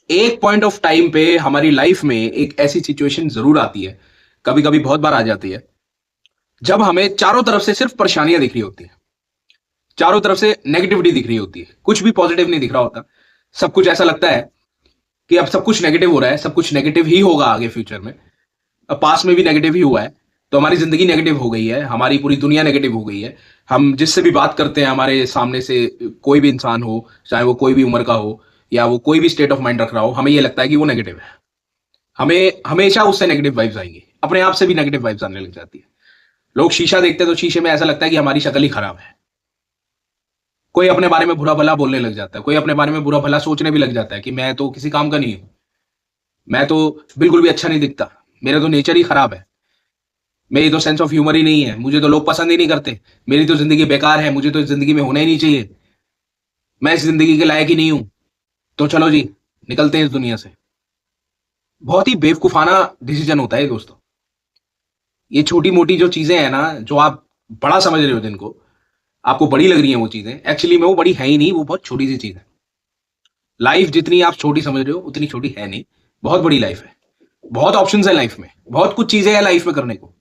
एक point of time पे हमारी लाइफ में एक ऐसी सिचुएशन जरूर आती है, कभी कभी बहुत बार आ जाती है, जब हमें चारों तरफ से सिर्फ परेशानियां दिख रही होती हैं, चारों तरफ से नेगेटिविटी दिख रही होती है, कुछ भी पॉजिटिव नहीं दिख रहा होता। सब कुछ ऐसा लगता है कि अब सब कुछ नेगेटिव हो रहा है, सब कुछ नेगेटिव ही होगा आगे फ्यूचर में। अब पास्ट में भी नेगेटिव ही हुआ है, तो हमारी जिंदगी नेगेटिव हो गई है, हमारी पूरी दुनिया नेगेटिव हो गई है। हम जिससे भी बात करते हैं, हमारे सामने से कोई भी इंसान हो, चाहे वो कोई भी उम्र का हो या वो कोई भी स्टेट ऑफ माइंड रख रहा हो, हमें ये लगता है कि वो नेगेटिव है। हमें हमेशा उससे नेगेटिव वाइब्स आएंगी, अपने आप से भी नेगेटिव वाइब्स आने लग जाती है। लोग शीशा देखते हैं तो शीशे में ऐसा लगता है कि हमारी शक्ल ही खराब है। कोई अपने बारे में बुरा भला बोलने लग जाता है, कोई अपने बारे में बुरा भला सोचने भी लग जाता है कि मैं तो किसी काम का नहीं हूं, मैं तो बिल्कुल भी अच्छा नहीं दिखता, मेरा तो नेचर ही खराब है, मेरी तो सेंस ऑफ ह्यूमर ही नहीं है, मुझे तो लोग पसंद ही नहीं करते, मेरी तो जिंदगी बेकार है, मुझे तो इस जिंदगी में होना ही नहीं चाहिए, मैं इस जिंदगी के लायक ही नहीं हूं। तो चलो जी, निकलते हैं इस दुनिया से। बहुत ही बेवकूफाना डिसीजन होता है दोस्तों। ये छोटी मोटी जो चीजें हैं ना, जो आप बड़ा समझ रहे हो, जिनको आपको बड़ी लग रही है वो चीजें, एक्चुअली में वो बड़ी है ही नहीं, वो बहुत छोटी सी चीज है। लाइफ जितनी आप छोटी समझ रहे हो उतनी छोटी है नहीं, बहुत बड़ी लाइफ है। बहुत ऑप्शंस है लाइफ में, बहुत कुछ चीजें हैं लाइफ में करने को,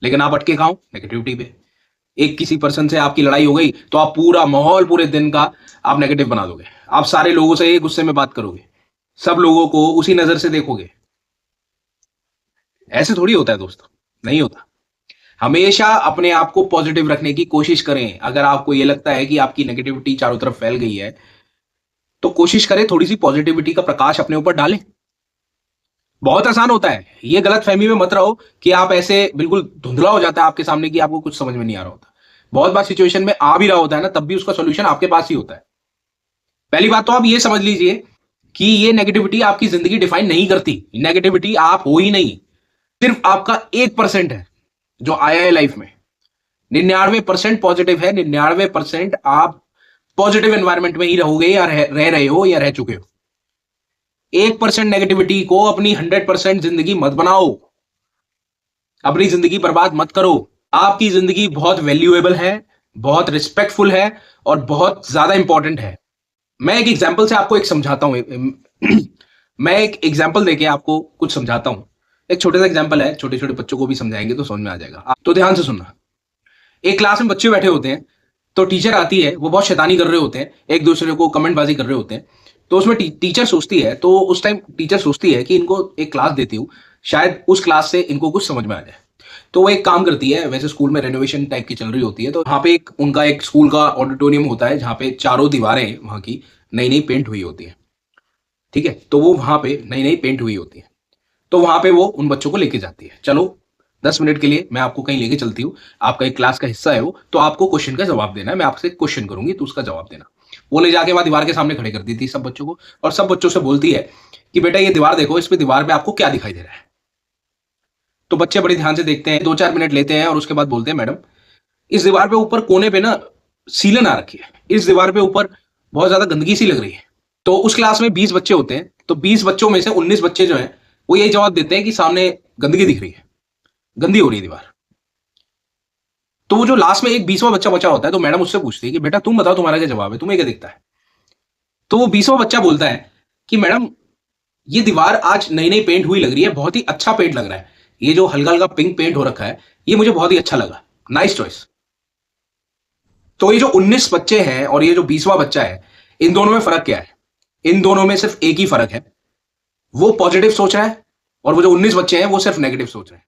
लेकिन आप अटके कहाँ हो? नेगेटिविटी पे। एक किसी पर्सन से आपकी लड़ाई हो गई तो आप पूरा माहौल पूरे दिन का आप नेगेटिव बना दोगे। आप सारे लोगों से एक गुस्से में बात करोगे, सब लोगों को उसी नजर से देखोगे। ऐसे थोड़ी होता है दोस्तों, नहीं होता। हमेशा अपने आप को पॉजिटिव रखने की कोशिश करें। अगर आपको ये लगता है कि आपकी नेगेटिविटी चारों तरफ फैल गई है, तो कोशिश करें थोड़ी सी पॉजिटिविटी का प्रकाश अपने ऊपर डालें। बहुत आसान होता है, ये गलत फहमी में मत रहो कि आप ऐसे बिल्कुल धुंधला हो जाता है आपके सामने कि आपको कुछ समझ में नहीं आ रहा होता। बहुत बार सिचुएशन में आ भी रहा होता है ना, तब भी उसका सोल्यूशन आपके पास ही होता है। पहली बात तो आप ये समझ लीजिए कि ये नेगेटिविटी आपकी जिंदगी डिफाइन नहीं करती। नेगेटिविटी आप हो ही नहीं, सिर्फ आपका 1% है जो आया है लाइफ में। 99% पॉजिटिव है, 99% आप पॉजिटिव एनवायरमेंट में ही रहोगे या रह रहे हो या रह चुके हो। 1% नेगेटिविटी को अपनी 100% जिंदगी मत बनाओ, अपनी जिंदगी बर्बाद मत करो। आपकी जिंदगी बहुत वैल्यूएबल है, बहुत रिस्पेक्टफुल है और बहुत ज्यादा इंपॉर्टेंट है। मैं एक एग्जाम्पल से आपको एक समझाता हूं। मैं एक एग्जाम्पल देके आपको कुछ समझाता हूं। एक छोटा सा एग्जाम्पल है, छोटे छोटे बच्चों को भी समझाएंगे तो समझ में आ जाएगा। तो ध्यान से सुनना। एक क्लास में बच्चे बैठे होते हैं, तो टीचर आती है, वो बहुत शैतानी कर रहे होते हैं, एक दूसरे को कमेंटबाजी कर रहे होते हैं। तो उसमें टीचर सोचती है, तो उस टाइम टीचर सोचती है कि इनको एक क्लास देती हूँ, शायद उस क्लास से इनको कुछ समझ में आ जाए। तो वो एक काम करती है, वैसे स्कूल में रेनोवेशन टाइप की चल रही होती है, तो वहाँ पे एक उनका एक स्कूल का ऑडिटोरियम होता है जहाँ पे चारों दीवारें वहाँ की नई नई पेंट हुई होती है। ठीक है, तो वो वहाँ पे नई नई पेंट हुई होती है। तो वहां पे वो उन बच्चों को लेके जाती है, चलो 10 मिनट के लिए मैं आपको कहीं लेके चलती हूँ, आपका एक क्लास का हिस्सा है वो, तो आपको क्वेश्चन का जवाब देना है, मैं आपसे क्वेश्चन करूंगी तो उसका जवाब देना। वो ले जाके वहां दीवार के सामने खड़े कर दी थी सब बच्चों को, और सब बच्चों से बोलती है कि बेटा ये दीवार देखो, इस पे दीवार पे आपको क्या दिखाई दे रहा है। तो बच्चे बड़े ध्यान से देखते हैं, 2-4 मिनट लेते हैं और उसके बाद बोलते हैं, मैडम इस दीवार पे ऊपर कोने पे ना सीलन आ रखी है, इस दीवार पे ऊपर बहुत ज्यादा गंदगी सी लग रही है। तो उस क्लास में 20 बच्चे होते हैं, तो 20 बच्चों में से 19 बच्चे जो हैं वो यही जवाब देते हैं कि सामने गंदगी दिख रही है, गंदी हो रही है दीवार। तो वो जो लास्ट में एक 20वां बच्चा बचा होता है, तो मैडम उससे पूछती है कि बेटा तुम बताओ तुम्हारा क्या जवाब है, तुम्हें क्या दिखता है। तो वो 20वां बच्चा बोलता है कि मैडम ये दीवार आज नई नई पेंट हुई लग रही है, बहुत ही अच्छा पेंट लग रहा है, ये जो हल्का हल्का पिंक पेंट हो रखा है ये मुझे बहुत ही अच्छा लगा, नाइस चॉइस। तो ये जो 19 बच्चे हैं और ये जो 20वां बच्चा है, इन दोनों में फर्क क्या है? इन दोनों में सिर्फ एक ही फर्क है, वो पॉजिटिव सोच रहा है और वो जो 19 बच्चे हैं वो सिर्फ नेगेटिव सोच रहे हैं।